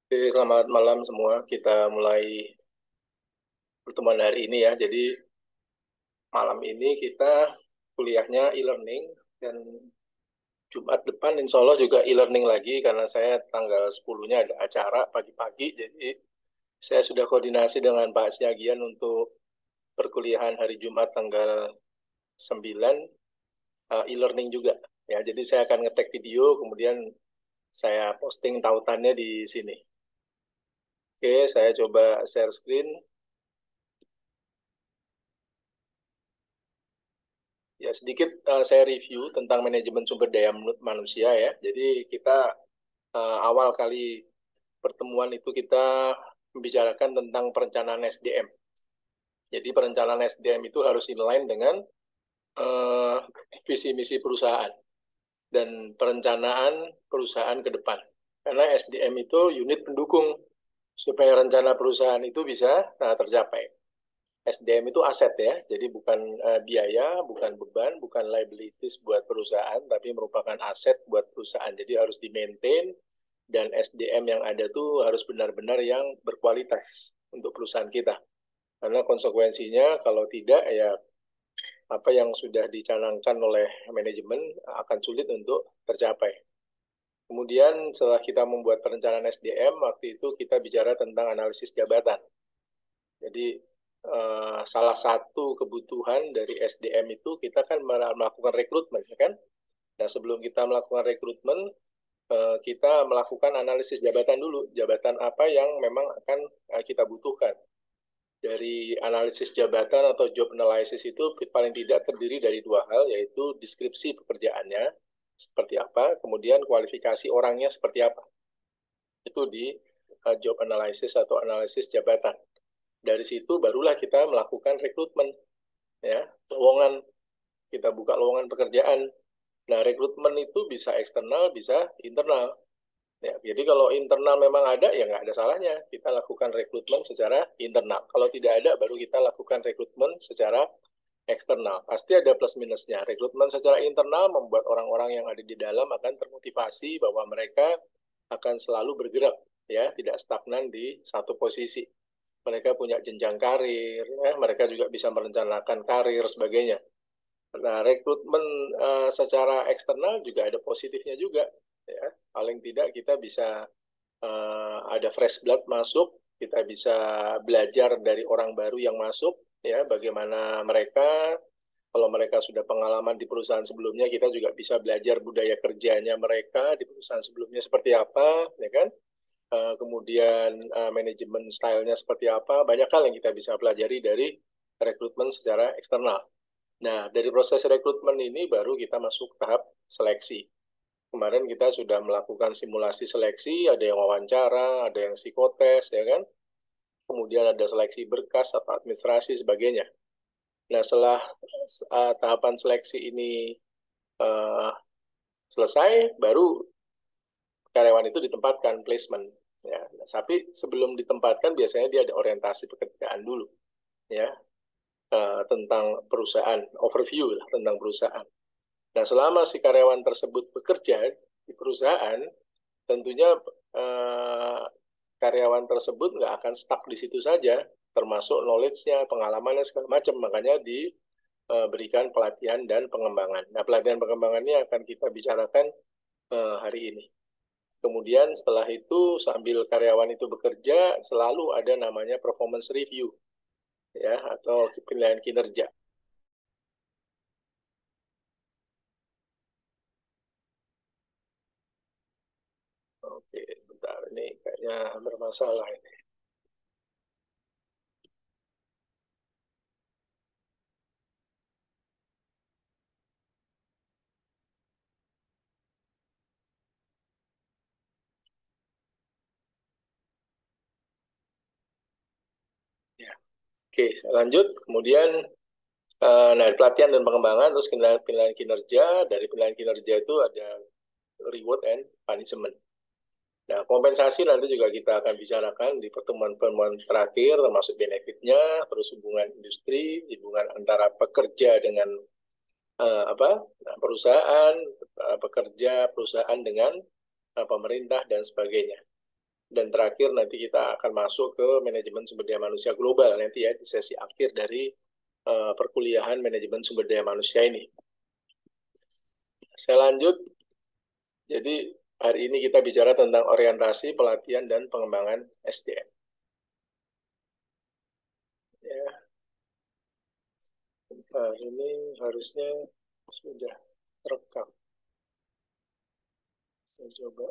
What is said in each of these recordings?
Oke, selamat malam semua. Kita mulai pertemuan hari ini ya. Jadi malam ini kita kuliahnya e-learning dan Jumat depan insya Allah juga e-learning lagi karena saya tanggal 10-nya ada acara pagi-pagi. Jadi saya sudah koordinasi dengan Pak Syagian untuk perkuliahan hari Jumat tanggal 9 e-learning juga. Ya, jadi saya akan ngetek video kemudian saya posting tautannya di sini. Oke, saya coba share screen. Ya, sedikit saya review tentang manajemen sumber daya manusia ya. Jadi kita awal kali pertemuan itu kita membicarakan tentang perencanaan SDM. Jadi perencanaan SDM itu harus inline dengan uh, visi misi perusahaan dan perencanaan perusahaan ke depan. Karena SDM itu unit pendukung supaya rencana perusahaan itu bisa tercapai. SDM itu aset ya, jadi bukan biaya, bukan beban, bukan liabilities buat perusahaan, tapi merupakan aset buat perusahaan. Jadi harus di-maintain dan SDM yang ada tuh harus benar-benar yang berkualitas untuk perusahaan kita. Karena konsekuensinya kalau tidak ya apa yang sudah dicanangkan oleh manajemen akan sulit untuk tercapai. Kemudian setelah kita membuat perencanaan SDM, waktu itu kita bicara tentang analisis jabatan. Jadi salah satu kebutuhan dari SDM itu kita kan melakukan rekrutmen, ya kan? Nah, sebelum kita melakukan rekrutmen, kita melakukan analisis jabatan dulu. Jabatan apa yang memang akan kita butuhkan. Dari analisis jabatan atau job analysis itu paling tidak terdiri dari dua hal, yaitu deskripsi pekerjaannya seperti apa, kemudian kualifikasi orangnya seperti apa. Itu di job analysis atau analisis jabatan. Dari situ barulah kita melakukan rekrutmen, ya, lowongan. Kita buka lowongan pekerjaan. Nah, rekrutmen itu bisa eksternal, bisa internal. Ya, jadi kalau internal memang ada, ya nggak ada salahnya. Kita lakukan rekrutmen secara internal. Kalau tidak ada, baru kita lakukan rekrutmen secara eksternal. Pasti ada plus minusnya. Rekrutmen secara internal membuat orang-orang yang ada di dalam akan termotivasi bahwa mereka akan selalu bergerak, ya, tidak stagnan di satu posisi. Mereka punya jenjang karir, ya, mereka juga bisa merencanakan karir, sebagainya. Nah, rekrutmen secara eksternal juga ada positifnya juga. Ya. Paling tidak kita bisa ada fresh blood masuk, kita bisa belajar dari orang baru yang masuk, ya, bagaimana mereka, kalau mereka sudah pengalaman di perusahaan sebelumnya, kita juga bisa belajar budaya kerjanya mereka di perusahaan sebelumnya seperti apa, ya kan? Kemudian manajemen stylenya seperti apa, banyak hal yang kita bisa pelajari dari rekrutmen secara eksternal. Nah, dari proses rekrutmen ini baru kita masuk tahap seleksi. Kemarin kita sudah melakukan simulasi seleksi, ada yang wawancara, ada yang psikotes, ya kan? Kemudian ada seleksi berkas atau administrasi sebagainya. Nah, setelah tahapan seleksi ini uh, selesai, baru karyawan itu ditempatkan placement. Ya, nah, tapi sebelum ditempatkan biasanya dia ada orientasi pekerjaan dulu, ya, tentang perusahaan, overview lah tentang perusahaan. Nah, selama si karyawan tersebut bekerja di perusahaan, tentunya eh, karyawan tersebut nggak akan stuck di situ saja, termasuk knowledge-nya, pengalamannya, segala macam. Makanya diberikan pelatihan dan pengembangan. Nah, pelatihan pengembangan ini akan kita bicarakan hari ini. Kemudian setelah itu, sambil karyawan itu bekerja, selalu ada namanya performance review, ya, atau penilaian kinerja. Oke, bentar, ini kayaknya bermasalah ini. Ya. Oke, lanjut. Kemudian nah, pelatihan dan pengembangan, terus penilaian kinerja. Dari penilaian kinerja itu ada reward and punishment. Nah, kompensasi nanti juga kita akan bicarakan di pertemuan-pertemuan terakhir, termasuk benefitnya, terus hubungan industri, hubungan antara pekerja dengan apa, nah, perusahaan, pekerja, perusahaan dengan pemerintah dan sebagainya. Dan terakhir nanti kita akan masuk ke manajemen sumber daya manusia global nanti ya di sesi akhir dari perkuliahan manajemen sumber daya manusia ini. Saya lanjut. Jadi hari ini kita bicara tentang orientasi, pelatihan, dan pengembangan SDM. Ya, ini harusnya sudah terekam. Saya coba.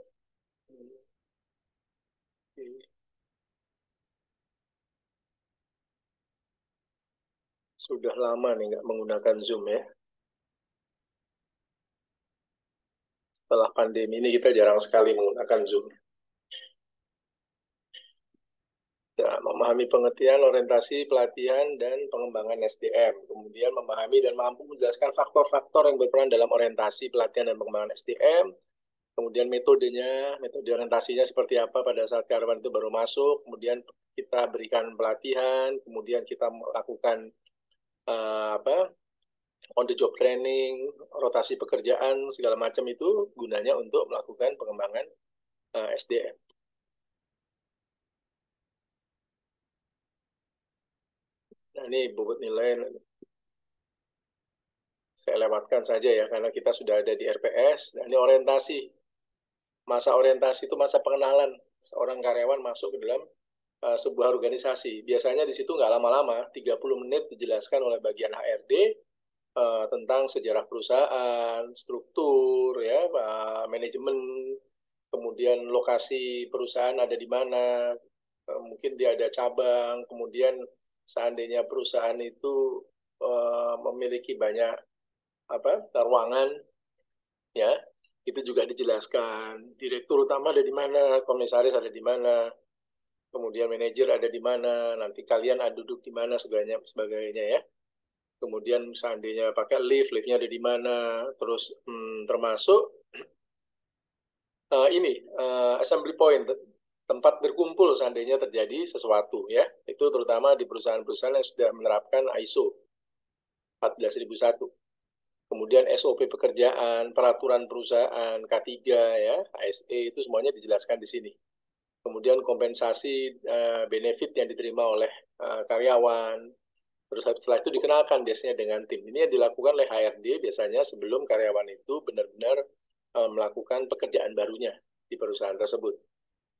Sudah lama nih nggak menggunakan Zoom ya. Setelah pandemi ini kita jarang sekali menggunakan Zoom. Ya, memahami pengertian, orientasi, pelatihan, dan pengembangan SDM. Kemudian memahami dan mampu menjelaskan faktor-faktor yang berperan dalam orientasi, pelatihan, dan pengembangan SDM. Kemudian metodenya, metode orientasinya seperti apa pada saat karyawan itu baru masuk. Kemudian kita berikan pelatihan, kemudian kita melakukan on the job training, rotasi pekerjaan, segala macam itu gunanya untuk melakukan pengembangan SDM. Nah, ini bobot nilai saya lewatkan saja ya, karena kita sudah ada di RPS. Nah, ini orientasi. Masa orientasi itu masa pengenalan seorang karyawan masuk ke dalam sebuah organisasi. Biasanya di situ nggak lama-lama, 30 menit dijelaskan oleh bagian HRD tentang sejarah perusahaan, struktur, ya, manajemen, kemudian lokasi perusahaan ada di mana, mungkin dia ada cabang, kemudian seandainya perusahaan itu memiliki banyak ruangan, ya, itu juga dijelaskan. Direktur utama ada di mana, komisaris ada di mana, kemudian manajer ada di mana, nanti kalian ada duduk di mana, sebagainya ya. Kemudian seandainya pakai lift, liftnya ada di mana, terus termasuk ini assembly point, tempat berkumpul seandainya terjadi sesuatu ya. Itu terutama di perusahaan-perusahaan yang sudah menerapkan ISO 14001. Kemudian SOP pekerjaan, peraturan perusahaan, K3 ya, ASE itu semuanya dijelaskan di sini. Kemudian kompensasi benefit yang diterima oleh karyawan. Terus setelah itu dikenalkan biasanya dengan tim. Ini yang dilakukan oleh HRD biasanya sebelum karyawan itu benar-benar melakukan pekerjaan barunya di perusahaan tersebut.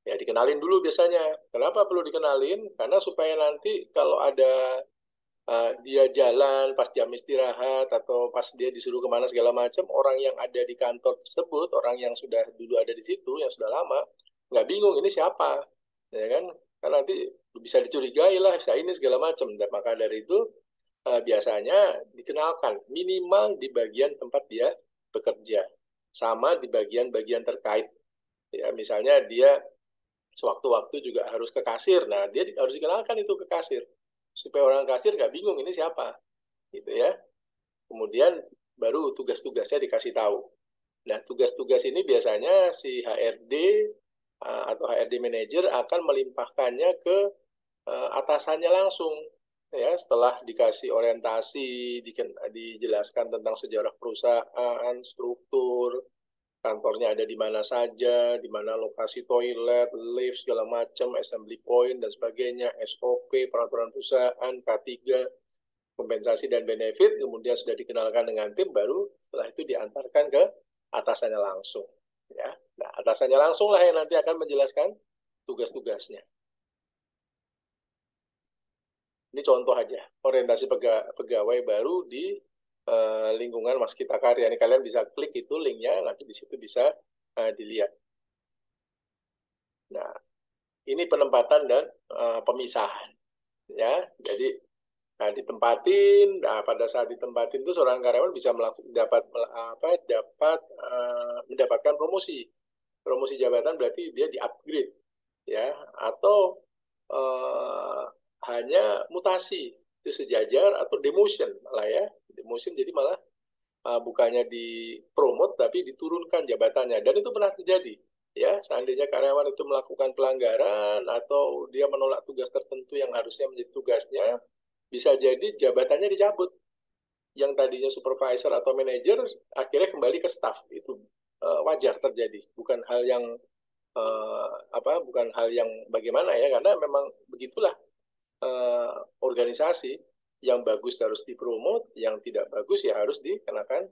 Ya, dikenalin dulu biasanya. Kenapa perlu dikenalin? Karena supaya nanti kalau ada dia jalan pas jam istirahat atau pas dia disuruh kemana segala macam, orang yang ada di kantor tersebut, orang yang sudah dulu ada di situ, yang sudah lama, nggak bingung ini siapa, ya kan? Karena nanti bisa dicurigai lah, bisa ini segala macam. Dan maka dari itu biasanya dikenalkan minimal di bagian tempat dia bekerja, sama di bagian-bagian terkait. Ya, misalnya dia sewaktu-waktu juga harus ke kasir, nah dia harus dikenalkan itu ke kasir supaya orang kasir nggak bingung ini siapa, gitu ya. Kemudian baru tugas-tugasnya dikasih tahu. Nah, tugas-tugas ini biasanya si HRD atau HRD manager akan melimpahkannya ke atasannya langsung. Ya, setelah dikasih orientasi, dijelaskan tentang sejarah perusahaan, struktur, kantornya ada di mana saja, di mana lokasi toilet, lift, segala macam, assembly point, dan sebagainya, SOP, peraturan perusahaan, K3, kompensasi dan benefit, kemudian sudah dikenalkan dengan tim, baru setelah itu diantarkan ke atasannya langsung. Ya. Nah, atasannya langsung lah yang nanti akan menjelaskan tugas-tugasnya. Ini contoh aja, orientasi pegawai baru di lingkungan Waskita Karya. Ini kalian bisa klik itu linknya, nanti di situ bisa dilihat. Nah, ini penempatan dan pemisahan. Ya, jadi ditempatin. Nah, pada saat ditempatin itu seorang karyawan bisa mendapatkan promosi jabatan, berarti dia di-upgrade ya, atau hanya mutasi itu sejajar, atau demotion malah ya, demotion, jadi malah bukannya dipromot tapi diturunkan jabatannya, dan itu pernah terjadi ya. Seandainya karyawan itu melakukan pelanggaran atau dia menolak tugas tertentu yang harusnya menjadi tugasnya, bisa jadi jabatannya dicabut. Yang tadinya supervisor atau manajer akhirnya kembali ke staff. Itu wajar terjadi, bukan hal yang bukan hal yang bagaimana ya, karena memang begitulah organisasi. Yang bagus harus dipromot, yang tidak bagus ya harus dikenakan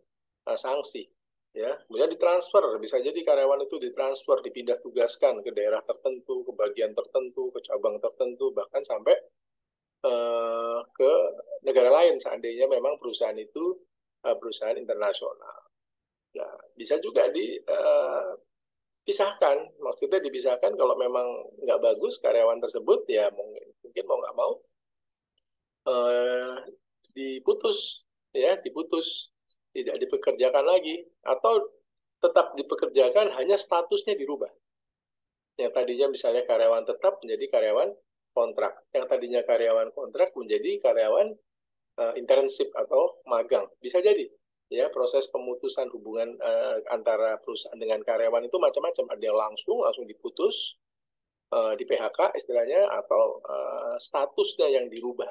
sanksi. Ya, kemudian ditransfer, bisa jadi karyawan itu ditransfer, dipindah tugaskan ke daerah tertentu, ke bagian tertentu, ke cabang tertentu, bahkan sampai ke negara lain seandainya memang perusahaan itu perusahaan internasional. Nah, bisa juga dipisahkan, maksudnya dipisahkan kalau memang nggak bagus karyawan tersebut ya mungkin mau nggak mau eh, diputus, ya diputus, tidak dipekerjakan lagi, atau tetap dipekerjakan hanya statusnya dirubah. Yang tadinya misalnya karyawan tetap menjadi karyawan kontrak, yang tadinya karyawan kontrak menjadi karyawan internship atau magang. Bisa jadi ya, proses pemutusan hubungan antara perusahaan dengan karyawan itu macam-macam. Ada yang langsung diputus, di PHK istilahnya, atau statusnya yang dirubah,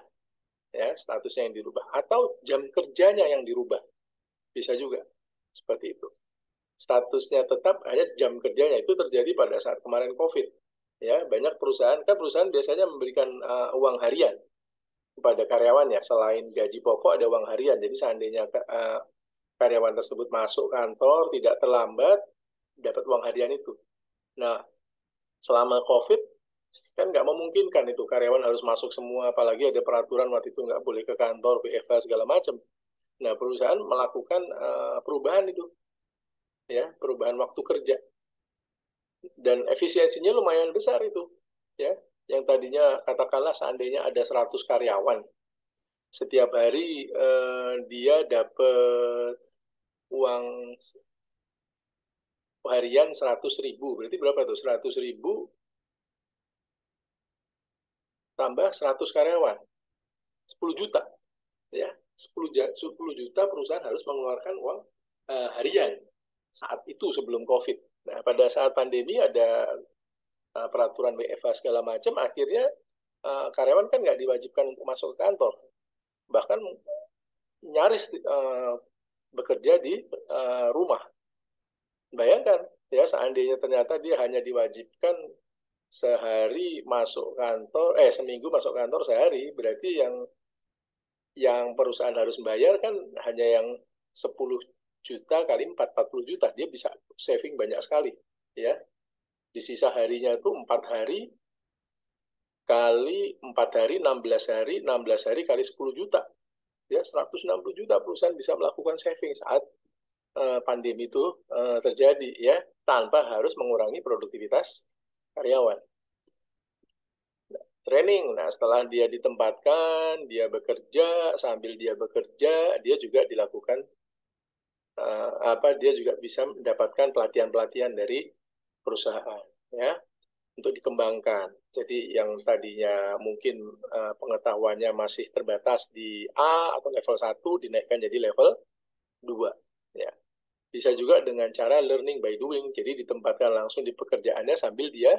ya statusnya yang dirubah, atau jam kerjanya yang dirubah, bisa juga seperti itu. Statusnya tetap, hanya jam kerjanya itu terjadi pada saat kemarin COVID. Ya, banyak perusahaan biasanya memberikan uang harian kepada karyawannya, selain gaji pokok ada uang harian. Jadi seandainya karyawan tersebut masuk kantor tidak terlambat, dapat uang harian itu. Nah, selama COVID kan nggak memungkinkan itu karyawan harus masuk semua, apalagi ada peraturan waktu itu nggak boleh ke kantor, WFH segala macam. Nah, perusahaan melakukan perubahan itu, ya perubahan waktu kerja, dan efisiensinya lumayan besar itu, ya. Yang tadinya katakanlah seandainya ada 100 karyawan, setiap hari dia dapat uang harian 100.000, berarti berapa tuh? 100.000 tambah 100 karyawan, 10 juta, ya. 10 juta perusahaan harus mengeluarkan uang harian saat itu sebelum COVID. Nah, pada saat pandemi ada peraturan WFH segala macam, akhirnya karyawan kan nggak diwajibkan untuk masuk ke kantor, bahkan nyaris bekerja di rumah. Bayangkan ya, seandainya ternyata dia hanya diwajibkan seminggu masuk kantor sehari, berarti yang perusahaan harus bayar kan hanya yang 10 juta kali 40 juta, dia bisa saving banyak sekali, ya. Di sisa harinya itu 4 hari kali 4 hari, 16 hari, 16 hari kali 10 juta. Ya, 160 juta perusahaan bisa melakukan saving saat pandemi itu terjadi, ya, tanpa harus mengurangi produktivitas karyawan. Training, nah setelah dia ditempatkan, dia bekerja, sambil dia bekerja, dia juga dilakukan dia juga bisa mendapatkan pelatihan-pelatihan dari perusahaan, ya, untuk dikembangkan. Jadi yang tadinya mungkin pengetahuannya masih terbatas di A atau level 1 dinaikkan jadi level 2. Ya. Bisa juga dengan cara learning by doing. Jadi ditempatkan langsung di pekerjaannya sambil dia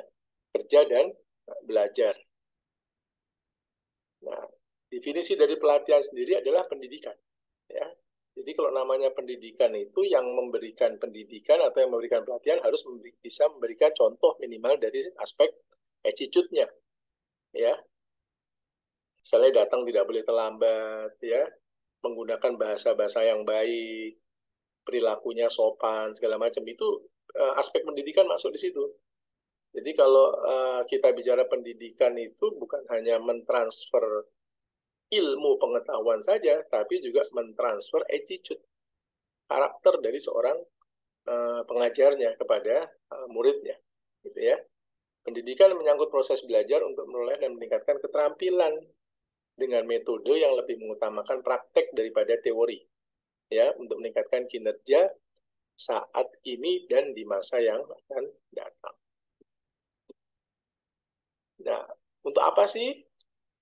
kerja dan belajar. Nah, definisi dari pelatihan sendiri adalah pendidikan. Ya. Jadi kalau namanya pendidikan itu, yang memberikan pendidikan atau yang memberikan pelatihan harus bisa memberikan contoh minimal dari aspek attitude-nya, ya. Misalnya datang tidak boleh terlambat, ya, menggunakan bahasa-bahasa yang baik, perilakunya sopan, segala macam, itu aspek pendidikan masuk di situ. Jadi kalau kita bicara pendidikan itu bukan hanya mentransfer ilmu pengetahuan saja, tapi juga mentransfer attitude, karakter dari seorang pengajarnya kepada muridnya, gitu ya. Pendidikan menyangkut proses belajar untuk menilai dan meningkatkan keterampilan dengan metode yang lebih mengutamakan praktek daripada teori, ya, untuk meningkatkan kinerja saat ini dan di masa yang akan datang. Nah, untuk apa sih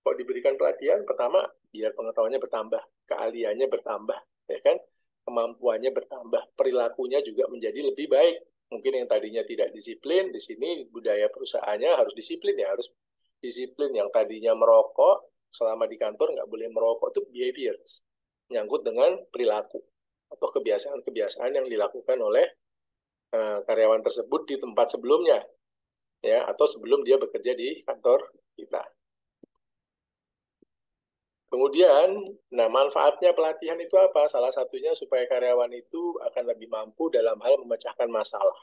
kok diberikan pelatihan? Pertama, biar pengetahuannya bertambah, keahliannya bertambah, ya kan? Kemampuannya bertambah, perilakunya juga menjadi lebih baik. Mungkin yang tadinya tidak disiplin, di sini budaya perusahaannya harus disiplin, ya, harus disiplin. Yang tadinya merokok, selama di kantor nggak boleh merokok, itu behaviors, menyangkut dengan perilaku atau kebiasaan-kebiasaan yang dilakukan oleh karyawan tersebut di tempat sebelumnya. ya, atau sebelum dia bekerja di kantor kita. Kemudian, nah manfaatnya pelatihan itu apa? Salah satunya supaya karyawan itu akan lebih mampu dalam hal memecahkan masalah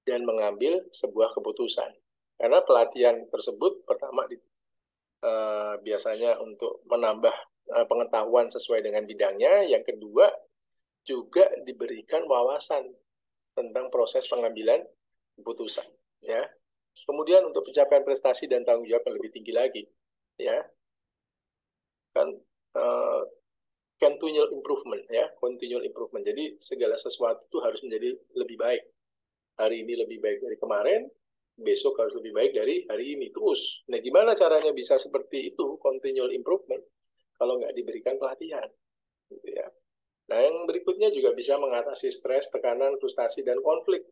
dan mengambil sebuah keputusan. Karena pelatihan tersebut pertama biasanya untuk menambah pengetahuan sesuai dengan bidangnya. Yang kedua, juga diberikan wawasan tentang proses pengambilan keputusan. Ya. Kemudian untuk pencapaian prestasi dan tanggung jawab yang lebih tinggi lagi, ya kan continual improvement, ya continual improvement. Jadi segala sesuatu itu harus menjadi lebih baik. Hari ini lebih baik dari kemarin, besok harus lebih baik dari hari ini terus. Nah, gimana caranya bisa seperti itu, continual improvement, kalau nggak diberikan pelatihan, gitu ya. Nah, yang berikutnya juga bisa mengatasi stres, tekanan, frustasi, dan konflik.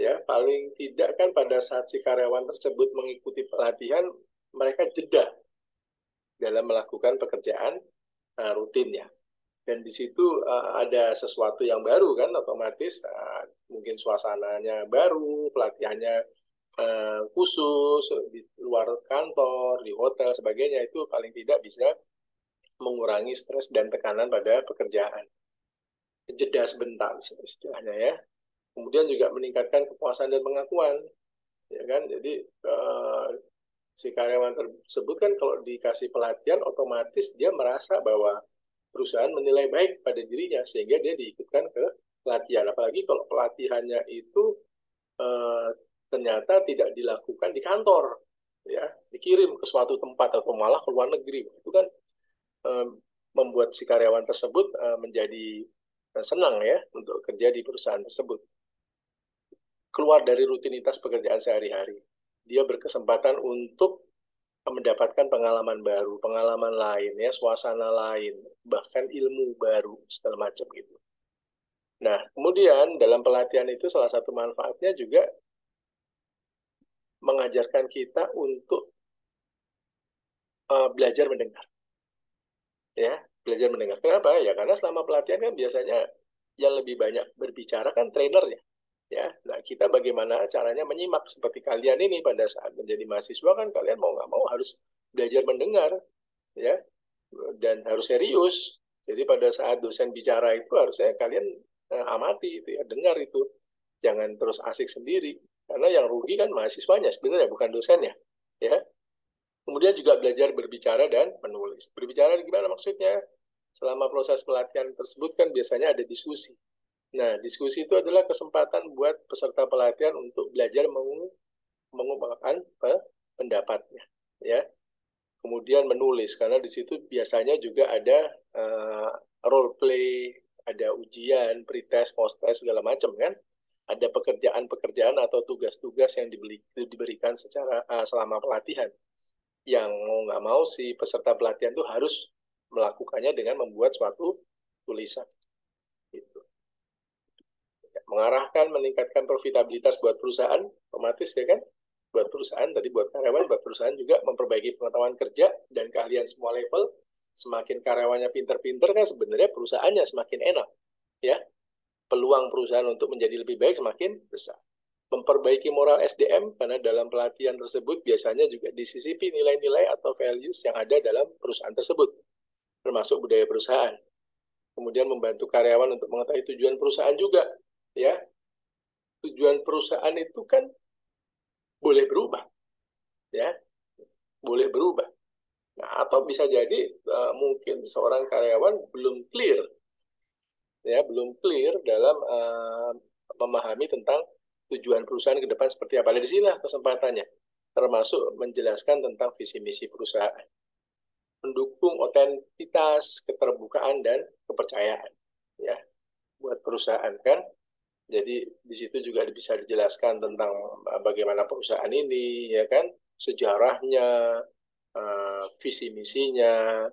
Ya, paling tidak kan pada saat si karyawan tersebut mengikuti pelatihan, mereka jeda dalam melakukan pekerjaan rutinnya. Dan di situ ada sesuatu yang baru kan, otomatis mungkin suasananya baru, pelatihannya khusus di luar kantor, di hotel, sebagainya, itu paling tidak bisa mengurangi stres dan tekanan pada pekerjaan. Jeda sebentar istilahnya ya. Kemudian juga meningkatkan kepuasan dan pengakuan, ya kan. Jadi si karyawan tersebut kan kalau dikasih pelatihan otomatis dia merasa bahwa perusahaan menilai baik pada dirinya sehingga dia diikutkan ke pelatihan. Apalagi kalau pelatihannya itu ternyata tidak dilakukan di kantor, ya dikirim ke suatu tempat atau malah ke luar negeri, itu kan membuat si karyawan tersebut menjadi senang ya untuk kerja di perusahaan tersebut. Keluar dari rutinitas pekerjaan sehari-hari, dia berkesempatan untuk mendapatkan pengalaman baru, pengalaman lain, ya, suasana lain, bahkan ilmu baru, segala macam gitu. Nah, kemudian dalam pelatihan itu salah satu manfaatnya juga mengajarkan kita untuk belajar mendengar. Ya, belajar mendengar. Kenapa? Ya karena selama pelatihan kan biasanya yang lebih banyak berbicara kan trainernya. Ya, nah kita bagaimana caranya menyimak seperti kalian ini pada saat menjadi mahasiswa kan kalian mau nggak mau harus belajar mendengar, ya, dan harus serius. Jadi pada saat dosen bicara itu harusnya kalian amati itu ya, dengar itu. Jangan terus asik sendiri. Karena yang rugi kan mahasiswanya sebenarnya bukan dosennya. Ya. Kemudian juga belajar berbicara dan menulis. Berbicara gimana maksudnya? Selama proses pelatihan tersebut kan biasanya ada diskusi. Nah, diskusi itu adalah kesempatan buat peserta pelatihan untuk belajar mengungkapkan pendapatnya, ya. Kemudian menulis karena di situ biasanya juga ada role play, ada ujian, pretest, post-test segala macam kan. Ada pekerjaan-pekerjaan atau tugas-tugas yang diberikan secara selama pelatihan. Yang mau nggak mau si peserta pelatihan itu harus melakukannya dengan membuat suatu tulisan. Gitu. Mengarahkan, meningkatkan profitabilitas buat perusahaan, otomatis ya kan? Buat perusahaan, tadi buat karyawan, buat perusahaan juga memperbaiki pengetahuan kerja dan keahlian semua level. Semakin karyawannya pinter-pinter kan sebenarnya perusahaannya semakin enak. Ya, peluang perusahaan untuk menjadi lebih baik semakin besar. Memperbaiki moral SDM, karena dalam pelatihan tersebut biasanya juga disisipi nilai-nilai atau values yang ada dalam perusahaan tersebut, termasuk budaya perusahaan. Kemudian membantu karyawan untuk mengetahui tujuan perusahaan juga. Ya, tujuan perusahaan itu kan boleh berubah. Ya, boleh berubah. Nah, atau bisa jadi mungkin seorang karyawan belum clear, ya, belum clear dalam memahami tentang tujuan perusahaan ke depan seperti apa. Di sinilah kesempatannya, termasuk menjelaskan tentang visi misi perusahaan, mendukung otentitas, keterbukaan dan kepercayaan, ya, buat perusahaan kan. Jadi di situ juga bisa dijelaskan tentang bagaimana perusahaan ini, ya kan, sejarahnya, visi misinya,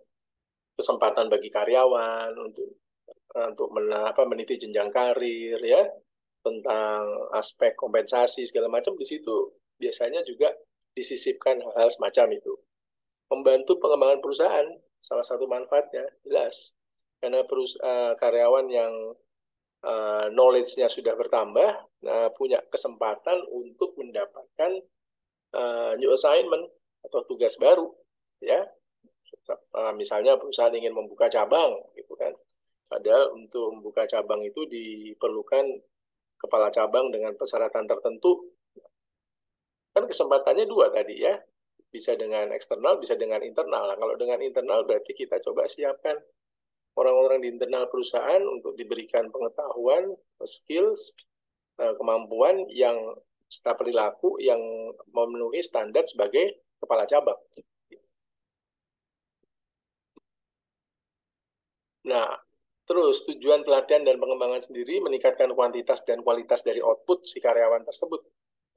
kesempatan bagi karyawan untuk meniti jenjang karir, ya, tentang aspek kompensasi segala macam. Di situ biasanya juga disisipkan hal-hal semacam itu. Membantu pengembangan perusahaan, salah satu manfaatnya jelas, karena karyawan yang knowledge-nya sudah bertambah, punya kesempatan untuk mendapatkan new assignment atau tugas baru, ya. Misalnya perusahaan ingin membuka cabang, gitu kan. Padahal untuk membuka cabang itu diperlukan kepala cabang dengan persyaratan tertentu. Kan kesempatannya dua tadi ya, bisa dengan eksternal, bisa dengan internal. Nah, kalau dengan internal berarti kita coba siapkan orang-orang di internal perusahaan untuk diberikan pengetahuan, skills, kemampuan yang serta perilaku yang memenuhi standar sebagai kepala cabang. Nah, terus tujuan pelatihan dan pengembangan sendiri meningkatkan kuantitas dan kualitas dari output si karyawan tersebut,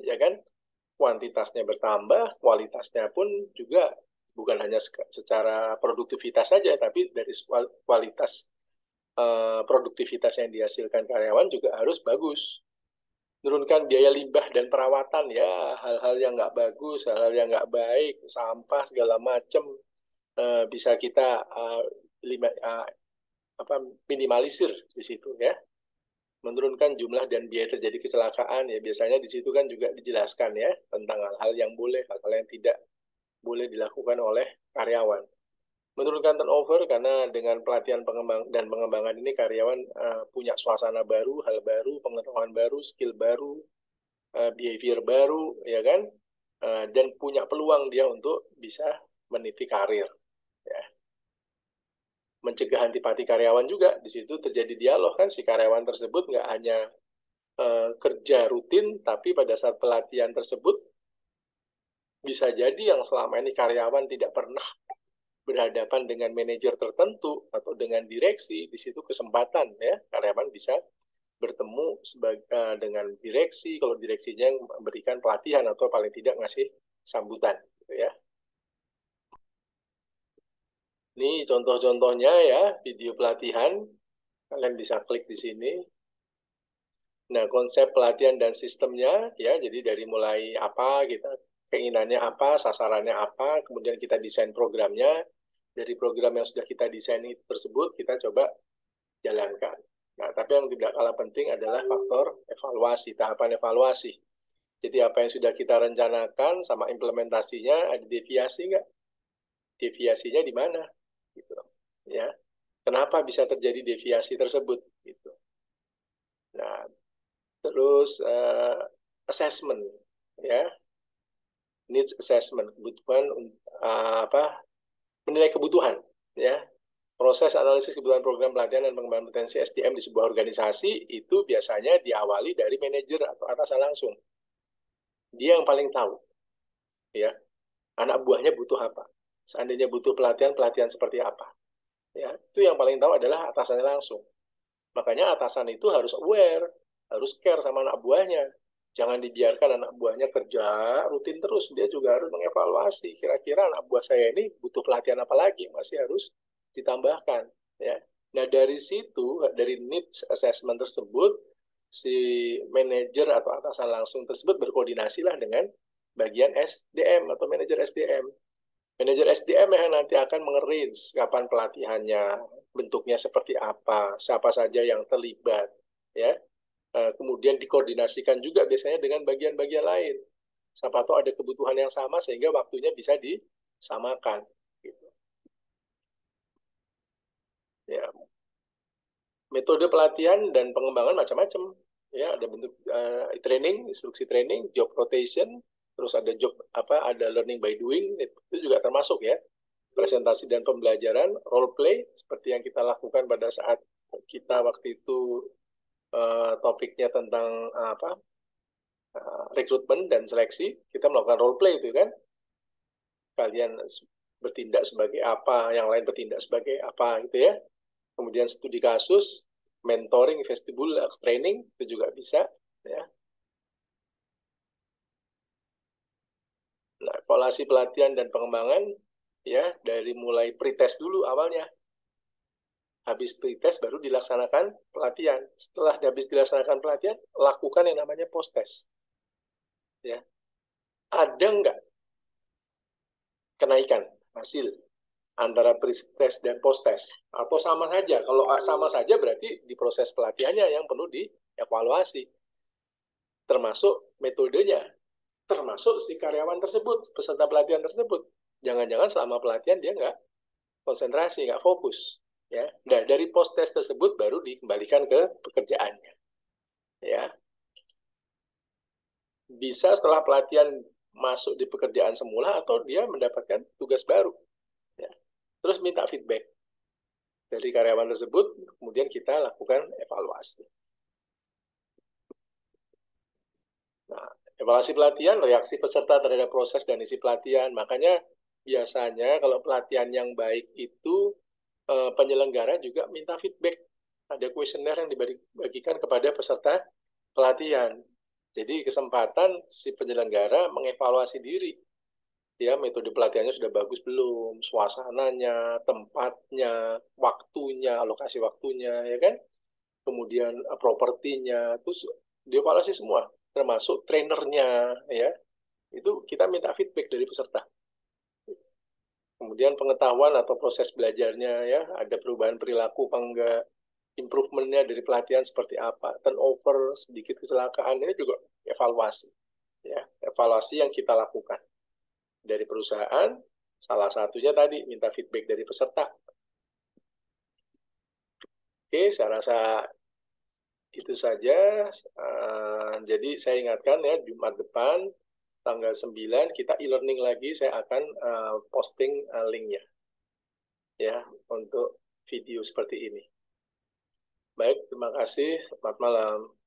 ya kan? Kuantitasnya bertambah, kualitasnya pun juga bukan hanya secara produktivitas saja, tapi dari kualitas produktivitas yang dihasilkan karyawan juga harus bagus. Menurunkan biaya limbah dan perawatan, ya hal-hal yang nggak bagus, hal-hal yang nggak baik, sampah segala macam bisa kita minimalisir di situ ya. Menurunkan jumlah dan biaya terjadi kecelakaan, ya biasanya di situ kan juga dijelaskan ya tentang hal-hal yang boleh, hal-hal yang tidak boleh dilakukan oleh karyawan. Menurunkan turnover karena dengan pelatihan dan pengembangan ini karyawan punya suasana baru, hal baru, pengetahuan baru, skill baru, behavior baru, ya kan, dan punya peluang dia untuk bisa meniti karir. Ya. Mencegah antipati karyawan juga, di situ terjadi dialog kan, si karyawan tersebut nggak hanya kerja rutin, tapi pada saat pelatihan tersebut bisa jadi yang selama ini karyawan tidak pernah berhadapan dengan manajer tertentu atau dengan direksi, di situ kesempatan ya karyawan bisa bertemu dengan direksi, kalau direksinya memberikan pelatihan atau paling tidak ngasih sambutan, gitu ya. Ini contoh-contohnya ya video pelatihan, kalian bisa klik di sini. Nah, konsep pelatihan dan sistemnya ya, jadi dari mulai apa kita keinginannya apa, sasarannya apa, kemudian kita desain programnya. Dari program yang sudah kita desain tersebut, kita coba jalankan. Nah, tapi yang tidak kalah penting adalah faktor evaluasi, tahapan evaluasi. Jadi apa yang sudah kita rencanakan sama implementasinya, ada deviasi nggak? Deviasinya di mana? Gitu. Ya. Kenapa bisa terjadi deviasi tersebut? Gitu. Nah, terus assessment, ya, needs assessment, kebutuhan menilai kebutuhan, ya. Proses analisis kebutuhan program pelatihan dan pengembangan potensi SDM di sebuah organisasi itu biasanya diawali dari manajer atau atasan langsung. Dia yang paling tahu, ya, anak buahnya butuh apa. Seandainya butuh pelatihan, pelatihan seperti apa. Ya, itu yang paling tahu adalah atasannya langsung. Makanya atasan itu harus aware, harus care sama anak buahnya. Jangan dibiarkan anak buahnya kerja rutin terus. Dia juga harus mengevaluasi. Kira-kira anak buah saya ini butuh pelatihan apa lagi? Masih harus ditambahkan. Ya. Nah, dari situ, dari needs assessment tersebut, si manajer atau atasan langsung tersebut berkoordinasilah dengan bagian SDM atau manajer SDM. Manajer SDM yang nanti akan mengarrange kapan pelatihannya, bentuknya seperti apa, siapa saja yang terlibat, ya. Kemudian dikoordinasikan juga biasanya dengan bagian-bagian lain. Siapa tahu ada kebutuhan yang sama sehingga waktunya bisa disamakan. Gitu. Ya. Metode pelatihan dan pengembangan macam-macam. Ya, ada bentuk training, instruksi training, job rotation, terus ada ada learning by doing, itu juga termasuk ya. Presentasi dan pembelajaran, role play seperti yang kita lakukan pada saat kita waktu itu topiknya tentang rekrutmen dan seleksi, kita melakukan role play itu kan. Kalian bertindak sebagai apa, yang lain bertindak sebagai apa gitu ya. Kemudian studi kasus, mentoring, vestibular, training itu juga bisa ya. Nah, evaluasi pelatihan dan pengembangan ya dari mulai pretest dulu awalnya. Habis pretest baru dilaksanakan pelatihan. Setelah habis dilaksanakan pelatihan, lakukan yang namanya post-test. Ya. Ada nggak kenaikan hasil antara pre-test dan post-test? Atau sama saja? Kalau sama saja berarti di proses pelatihannya yang perlu dievaluasi. Termasuk metodenya. termasuk si karyawan tersebut, peserta pelatihan tersebut. Jangan-jangan selama pelatihan dia nggak konsentrasi, nggak fokus. Ya, nah dari post test tersebut baru dikembalikan ke pekerjaannya. Ya, bisa setelah pelatihan masuk di pekerjaan semula atau dia mendapatkan tugas baru. Ya. Terus minta feedback dari karyawan tersebut, kemudian kita lakukan evaluasi. Nah, evaluasi pelatihan, reaksi peserta terhadap proses dan isi pelatihan. Makanya biasanya kalau pelatihan yang baik itu penyelenggara juga minta feedback. Ada kuesioner yang dibagikan kepada peserta pelatihan. Jadi kesempatan si penyelenggara mengevaluasi diri. Ya, metode pelatihannya sudah bagus belum, suasananya, tempatnya, waktunya, alokasi waktunya, ya kan? Kemudian propertinya, terus dievaluasi semua, termasuk trainernya, ya. Itu kita minta feedback dari peserta. Kemudian pengetahuan atau proses belajarnya, ya, ada perubahan perilaku apa enggak, improvementnya dari pelatihan seperti apa, turnover, sedikit kecelakaan, ini juga evaluasi. Ya, evaluasi yang kita lakukan dari perusahaan, salah satunya tadi minta feedback dari peserta. Oke, saya rasa itu saja. Jadi saya ingatkan ya, Jumat depan tanggal 9 kita e-learning lagi, saya akan posting linknya ya untuk video seperti ini. Baik, terima kasih. Selamat malam.